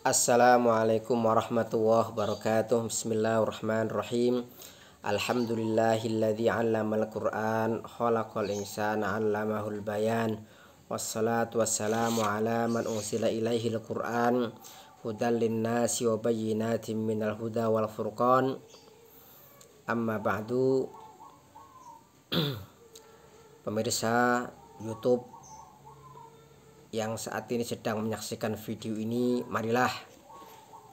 Assalamualaikum warahmatullahi wabarakatuh. Bismillahirrahmanirrahim. Alhamdulillahilladzi 'allamal Qur'an khalaqal insana 'allamahul bayan. Wassalatu wassalamu ala man ursila ilaihil Qur'an hudal linnasi wa bayyinatin minal huda wal furqan. Amma ba'du. Pemirsa YouTube yang saat ini sedang menyaksikan video ini, marilah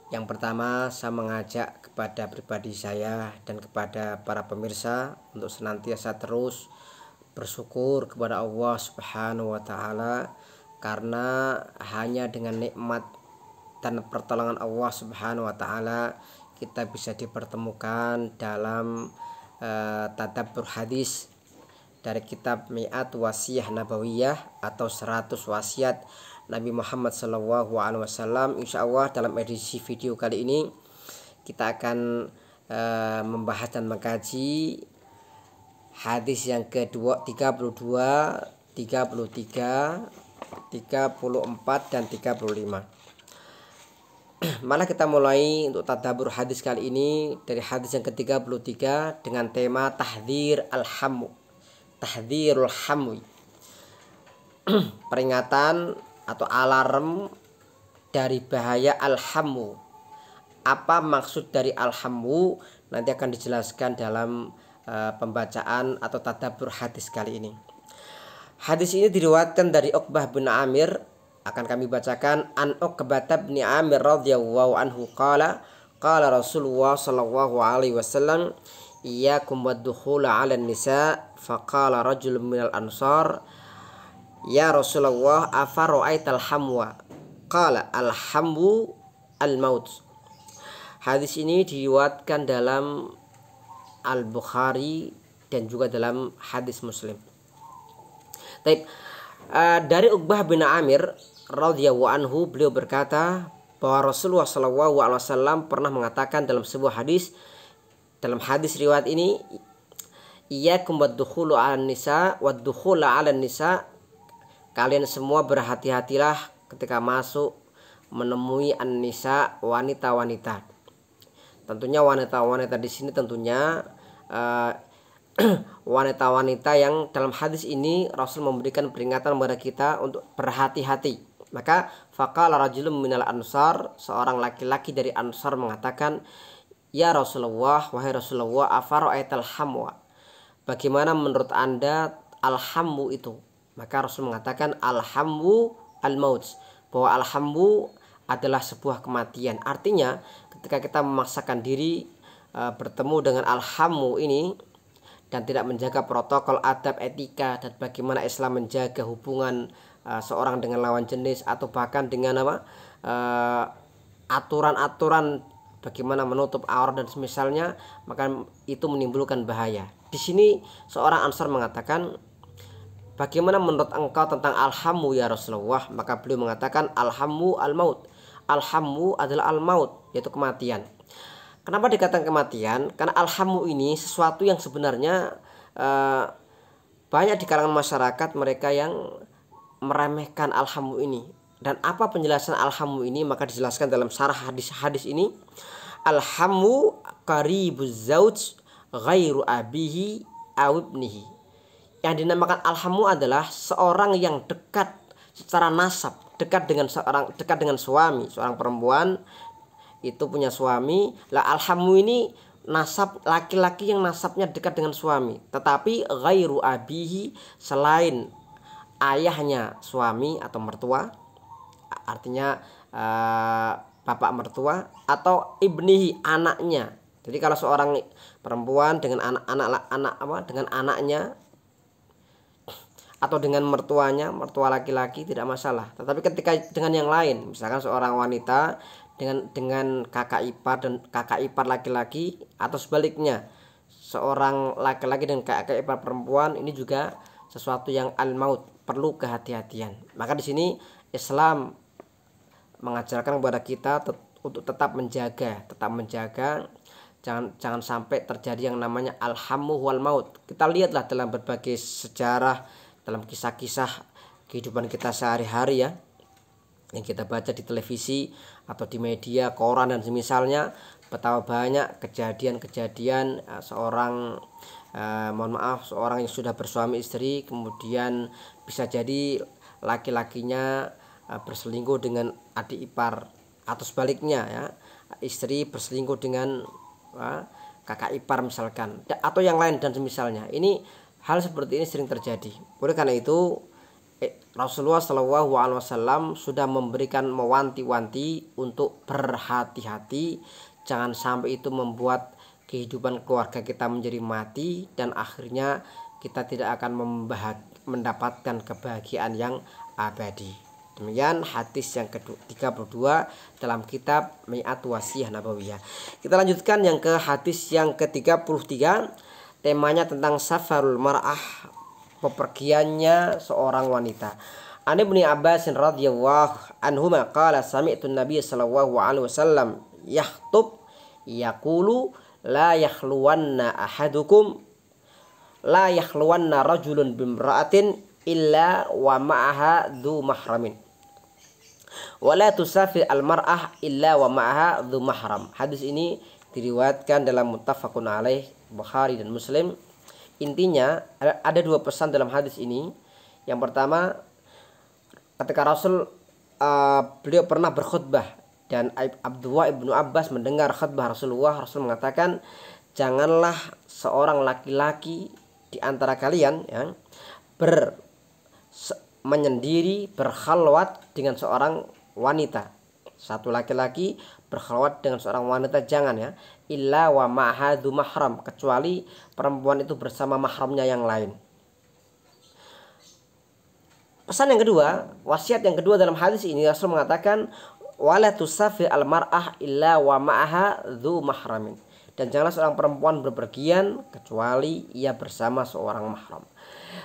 yang pertama saya mengajak kepada pribadi saya dan kepada para pemirsa untuk senantiasa terus bersyukur kepada Allah Subhanahu wa taala, karena hanya dengan nikmat dan pertolongan Allah Subhanahu wa taala kita bisa dipertemukan dalam tadabbur hadis dari kitab Mi'at Wasiyah Nabawiyah atau 100 wasiat Nabi Muhammad SAW. Insya Allah dalam edisi video kali ini kita akan membahas dan mengkaji hadis yang kedua 32, 33, 34 dan 35. Malah kita mulai untuk tadabbur hadis kali ini dari hadis yang ke-33 dengan tema tahdhirul hamwi, peringatan atau alarm dari bahaya al-hamwu. Apa maksud dari al-hamwu nanti akan dijelaskan dalam pembacaan atau tadabbur hadis kali ini. Hadis ini diriwayatkan dari Uqbah bin Amir, akan kami bacakan. An Uqbah bin Amir radhiyallahu anhu qala Rasulullah sallallahu alaihi wasallam, iyyakum waddukhula 'alan nisa. Faqala rajulun minal ansar, ya Rasulullah, afara'aital hamwa? Qala al-hamwu al-maut. Hadis ini diriwayatkan dalam Al-Bukhari dan juga dalam hadis Muslim. Baik, dari Uqbah bin Amir radhiyallahu anhu, beliau berkata bahwa Rasulullah SAW pernah mengatakan dalam sebuah hadis. Dalam hadis riwayat ini, iyyakum waddukhulu 'alan nisa waddukhula 'alan nisa, kalian semua berhati-hatilah ketika masuk menemui an-nisa, wanita-wanita. Tentunya wanita-wanita di sini tentunya wanita-wanita yang dalam hadis ini Rasul memberikan peringatan kepada kita untuk berhati-hati. Maka faqala rajulun minal ansar, seorang laki-laki dari Ansar mengatakan, ya Rasulullah, wahai Rasulullah, afara'aital hamwa? Bagaimana menurut Anda al-hamwu itu? Maka Rasul mengatakan al-hamwu al-maut, bahwa al-hamwu adalah sebuah kematian. Artinya ketika kita memaksakan diri bertemu dengan al-hamwu ini dan tidak menjaga protokol adab etika dan bagaimana Islam menjaga hubungan seorang dengan lawan jenis, atau bahkan dengan aturan-aturan bagaimana menutup aurat dan semisalnya, maka itu menimbulkan bahaya. Di sini seorang Ansar mengatakan, bagaimana menurut engkau tentang al-hamwu ya Rasulullah? Maka beliau mengatakan al-hamwu al-maut. Al-hamwu adalah al-maut, yaitu kematian. Kenapa dikatakan kematian? Karena al-hamwu ini sesuatu yang sebenarnya banyak di kalangan masyarakat mereka yang meremehkan al-hamwu ini. Dan apa penjelasan al-hamwu ini? Maka dijelaskan dalam syarah hadis ini, al-hamwu qaribuz zauj ghairu abihi aw ibnihi. Yang dinamakan al-hamwu adalah seorang yang dekat secara nasab, dekat dengan suami, seorang perempuan itu punya suami. Lah al-hamwu ini nasab laki-laki yang nasabnya dekat dengan suami, tetapi ghairu abihi, selain ayahnya suami atau mertua, artinya bapak mertua, atau ibnihi, anaknya. Jadi kalau seorang perempuan dengan dengan anaknya atau dengan mertuanya, mertua laki-laki, tidak masalah. Tetapi ketika dengan yang lain, misalkan seorang wanita dengan kakak ipar dan kakak ipar laki-laki, atau sebaliknya seorang laki-laki dan kakak ipar perempuan, ini juga sesuatu yang al-maut, perlu kehati-hatian. Maka di sini Islam mengajarkan kepada kita untuk tetap menjaga, jangan sampai terjadi yang namanya al-hamwu wal maut. Kita lihatlah dalam berbagai sejarah, dalam kisah-kisah kehidupan kita sehari-hari ya, yang kita baca di televisi atau di media, koran dan semisalnya, betapa banyak kejadian-kejadian seorang seorang yang sudah bersuami istri, kemudian bisa jadi laki-lakinya berselingkuh dengan adik ipar, atau sebaliknya ya, istri berselingkuh dengan kakak ipar misalkan, atau yang lain dan semisalnya. Ini hal seperti ini sering terjadi. Oleh karena itu Rasulullah Shallallahu Alaihi Wasallam sudah memberikan mewanti-wanti untuk berhati-hati, jangan sampai itu membuat kehidupan keluarga kita menjadi mati dan akhirnya kita tidak akan mendapatkan kebahagiaan yang abadi. Demikian hadis yang ke-32 dalam kitab Mi'at Wasiyah Nabawiyah. Kita lanjutkan yang ke hadis yang ke-33, temanya tentang safarul mar'ah, pepergiannya seorang wanita. An Ibnu Abbas radhiyallahu anhu qala sami'tu Nabiy sallallahu alaihi wasallam yahtub yaqulu la yakhluwanna rajulun bimra'atin illa wa ma'aha dzu mahramin wa la tusafir al mar'ah illa wa ma'aha dzu mahram. Hadis ini diriwayatkan dalam muttafaqun alaih Bukhari dan Muslim. Intinya ada dua pesan dalam hadis ini. Yang pertama, ketika beliau pernah berkhutbah dan Abdullah ibnu Abbas mendengar khutbah Rasulullah, Rasul mengatakan, janganlah seorang laki-laki di antara kalian yang menyendiri berkhalwat dengan seorang wanita. Satu laki-laki berkhalwat dengan seorang wanita, jangan ya, illa wa ma'hadu mahram, kecuali perempuan itu bersama mahramnya yang lain. Pesan yang kedua, wasiat yang kedua dalam hadis ini, Rasul mengatakan wala tusafir al mar'ah illa wa ma'aha dzu mahramin, dan janganlah seorang perempuan berpergian kecuali ia bersama seorang mahram.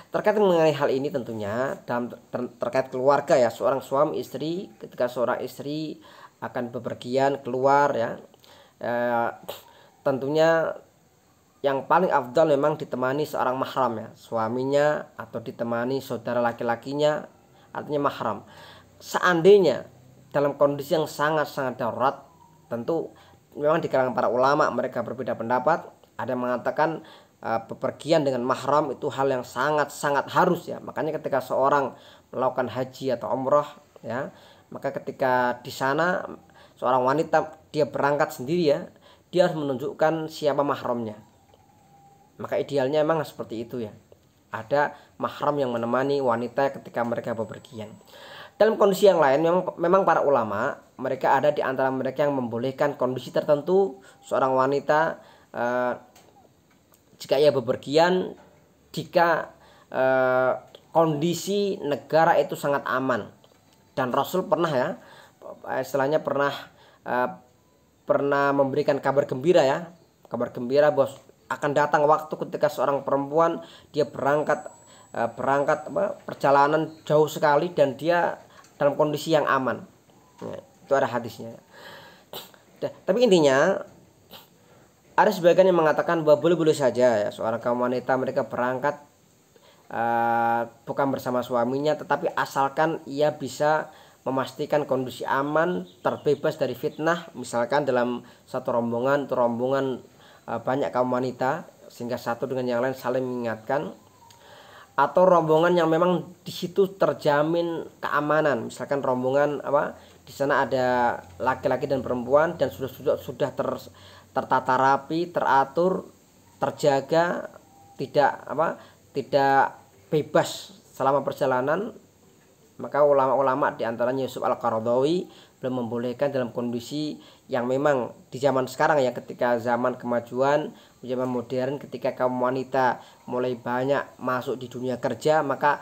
Terkait mengenai hal ini tentunya terkait keluarga ya, seorang suami istri, ketika seorang istri akan bepergian keluar ya, tentunya yang paling afdal memang ditemani seorang mahram ya, suaminya atau ditemani saudara laki-lakinya, artinya mahram. Seandainya dalam kondisi yang sangat-sangat darurat, tentu memang di kalangan para ulama mereka berbeda pendapat. Ada yang mengatakan bepergian dengan mahram itu hal yang sangat-sangat harus ya. Makanya ketika seorang melakukan haji atau umrah ya, maka ketika di sana seorang wanita dia berangkat sendiri ya, dia harus menunjukkan siapa mahramnya. Maka idealnya memang seperti itu ya, ada mahram yang menemani wanita ketika mereka bepergian. Dalam kondisi yang lain memang para ulama mereka ada di antara mereka yang membolehkan kondisi tertentu seorang wanita jika ia bepergian, jika kondisi negara itu sangat aman. Dan Rasul pernah ya, istilahnya pernah memberikan kabar gembira ya, kabar gembira bahwa akan datang waktu ketika seorang perempuan dia berangkat perjalanan jauh sekali dan dia dalam kondisi yang aman. Nah, itu ada hadisnya. Tapi intinya ada sebagian yang mengatakan bahwa boleh-boleh saja ya seorang kaum wanita mereka berangkat bukan bersama suaminya, tetapi asalkan ia bisa memastikan kondisi aman, terbebas dari fitnah. Misalkan dalam satu rombongan banyak kaum wanita sehingga satu dengan yang lain saling mengingatkan, atau rombongan yang memang di situ terjamin keamanan. Misalkan rombongan di sana ada laki-laki dan perempuan dan sudah tertata rapi, teratur, terjaga, tidak bebas selama perjalanan. Maka ulama-ulama diantaranya Yusuf Al-Qaradawi belum membolehkan dalam kondisi yang memang di zaman sekarang ya, ketika zaman kemajuan, zaman modern, ketika kaum wanita mulai banyak masuk di dunia kerja, maka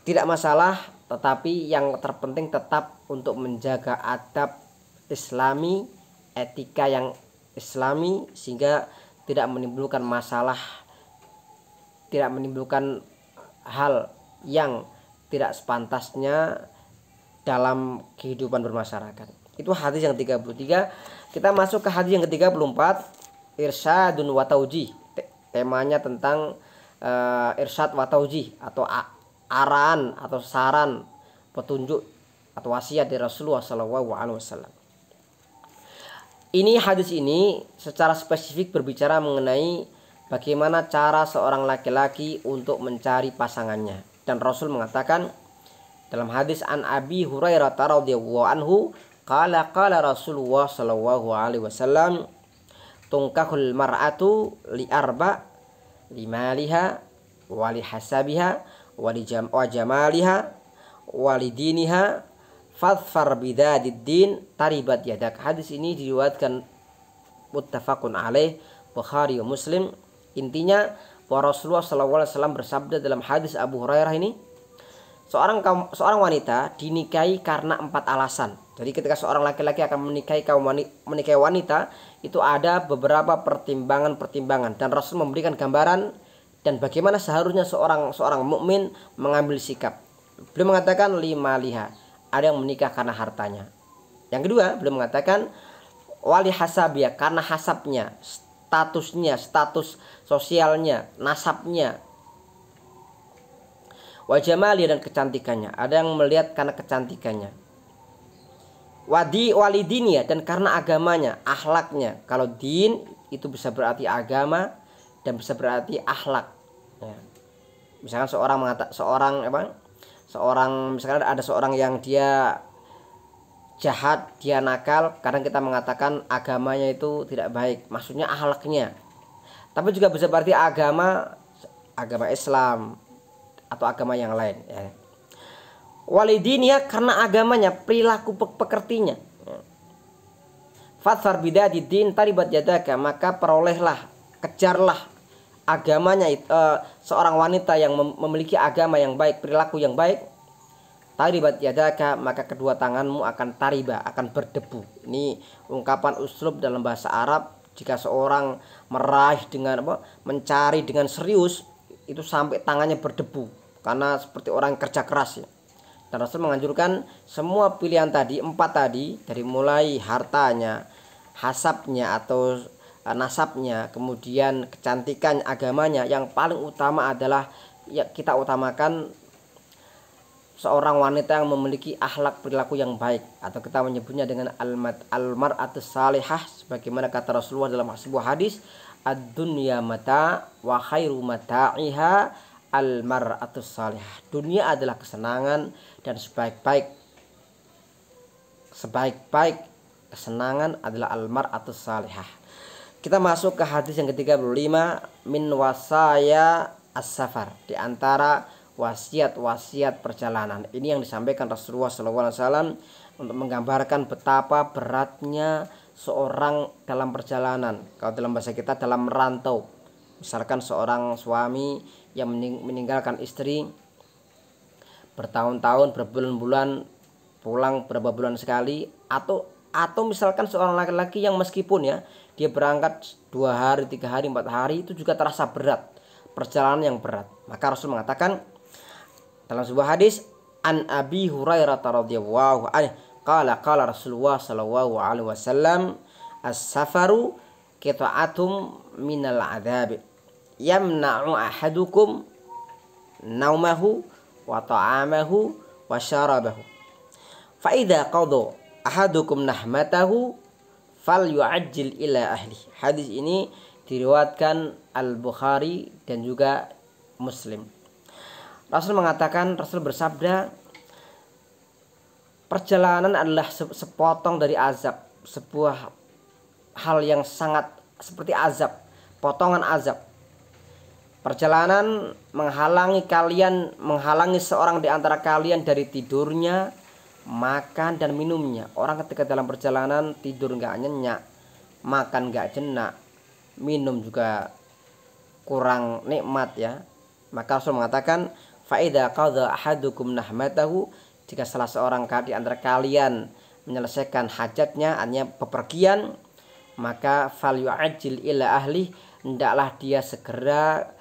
tidak masalah, tetapi yang terpenting tetap untuk menjaga adab Islami, etika yang Islami, sehingga tidak menimbulkan masalah, tidak menimbulkan hal yang tidak sepantasnya dalam kehidupan bermasyarakat. Itu hadis yang 33. Kita masuk ke hadis yang ke-34, irsyadun wa taujih. Temanya tentang irsyad wa taujih, atau arahan atau saran, petunjuk atau wasiat dari Rasulullah SAW. Ini hadis ini secara spesifik berbicara mengenai bagaimana cara seorang laki-laki untuk mencari pasangannya. Dan Rasul mengatakan dalam hadis an Abi Hurairah radhiyallahu anhu, qala Rasulullah sallallahu alaihi wasallam, tungkahul mar'atu li arba, limaliha wa li hasabiha wa jamaliha wa li diniha fadfar bidadid din taribat yadak. Hadis ini diriwayatkan muttafaqun alaih Bukhari wa Muslim. Intinya bahwa Rasulullah SAW bersabda dalam hadis Abu Hurairah ini, seorang wanita dinikahi karena 4 alasan. Jadi ketika seorang laki-laki akan menikahi wanita, itu ada beberapa pertimbangan dan Rasul memberikan gambaran dan bagaimana seharusnya seorang mukmin mengambil sikap. Beliau mengatakan lima liha, ada yang menikah karena hartanya. Yang kedua, beliau mengatakan wali hasabiyah, karena hasabnya, status sosialnya, nasabnya. Wajamali, dan kecantikannya, ada yang melihat karena kecantikannya. Walidinia, dan karena agamanya, akhlaknya. Kalau din itu bisa berarti agama dan bisa berarti akhlak. Ya. Misalkan misalkan ada seorang yang dia jahat, dia nakal, kadang kita mengatakan agamanya itu tidak baik, maksudnya akhlaknya. Tapi juga bisa berarti agama Islam atau agama yang lain, ya. Walidinia, karena agamanya, perilaku pekertinya. Fathar bidadidin taribat yadaka, maka perolehlah, kejarlah agamanya. Seorang wanita yang memiliki agama yang baik, perilaku yang baik, taribat yadaka, maka kedua tanganmu akan tariba, akan berdebu. Ini ungkapan uslub dalam bahasa Arab. Jika seorang meraih dengan mencari dengan serius, itu sampai tangannya berdebu karena seperti orang kerja keras, ya. Dan Rasul menganjurkan semua pilihan tadi, 4 tadi, dari mulai hartanya, hasabnya atau nasabnya, kemudian kecantikan, agamanya, yang paling utama adalah ya kita utamakan seorang wanita yang memiliki akhlak perilaku yang baik, atau kita menyebutnya dengan al-mar'atus salihah, sebagaimana kata Rasulullah dalam sebuah hadis, ad-dunya mata wa khairu mata'iha al-mar'atus salihah. Dunia adalah kesenangan dan sebaik-baik kesenangan adalah al-mar'atus salihah. Kita masuk ke hadis yang ke-35, min wasaya as-safar, di antara wasiat-wasiat perjalanan. Ini yang disampaikan Rasulullah SAW untuk menggambarkan betapa beratnya seorang dalam perjalanan. Kalau dalam bahasa kita, dalam merantau. Misalkan seorang suami yang meninggalkan istri bertahun-tahun, berbulan-bulan, pulang berapa bulan sekali, atau misalkan seorang laki-laki yang meskipun ya dia berangkat 2 hari, 3 hari, 4 hari, itu juga terasa berat, perjalanan yang berat. Maka Rasul mengatakan dalam sebuah hadis, an Abi Hurairah radhiyallahu anhu, qala Rasulullah sallallahu alaihi wasallam, as-safaru qita'atum minal adab, yamna'u ahadukum naumahu wa ta'amahu wa syarabahu, fa idza qada ahadukum nahmatahu fal yu'ajjil ila ahli. Hadis ini diriwayatkan Al-Bukhari dan juga Muslim. Rasul bersabda, perjalanan adalah sepotong dari azab, sebuah hal yang sangat seperti azab, potongan azab. Perjalanan menghalangi seorang di antara kalian dari tidurnya, makan dan minumnya. Orang ketika dalam perjalanan tidur nggak nyenyak, makan nggak jenak, minum juga kurang nikmat, ya. Maka Rasul mengatakan, fa idza qadha ahadukum nahmatahu, jika salah seorang di antara kalian menyelesaikan hajatnya, artinya bepergian, maka fal yu'ajjil ila ahli, hendaklah dia segera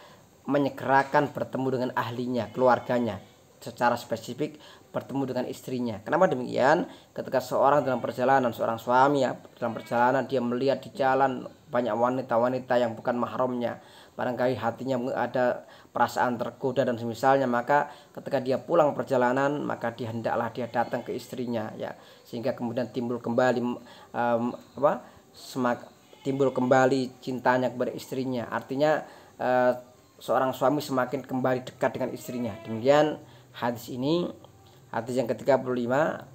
menyegerakan bertemu dengan ahlinya, keluarganya, secara spesifik bertemu dengan istrinya. Kenapa demikian? Ketika seorang dalam perjalanan, seorang suami, ya, dalam perjalanan dia melihat di jalan banyak wanita-wanita yang bukan mahramnya, barangkali hatinya ada perasaan tergoda dan semisalnya, maka ketika dia pulang perjalanan maka hendaklah dia datang ke istrinya ya, sehingga kemudian timbul kembali timbul kembali cintanya kepada istrinya. Artinya seorang suami semakin kembali dekat dengan istrinya. Demikian hadis ini, hadis yang ke-35,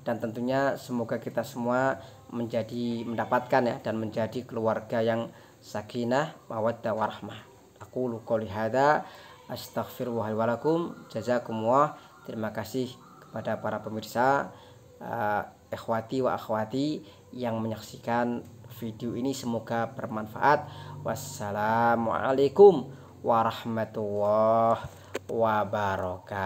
dan tentunya semoga kita semua mendapatkan ya dan menjadi keluarga yang sakinah, mawaddah warahmah. Aku qouli hadza astaghfirullah wa lakum. Jazakumullah. Terima kasih kepada para pemirsa, ikhwati wa akhwati yang menyaksikan video ini, semoga bermanfaat. Wassalamualaikum warahmatullahi wabarakatuh.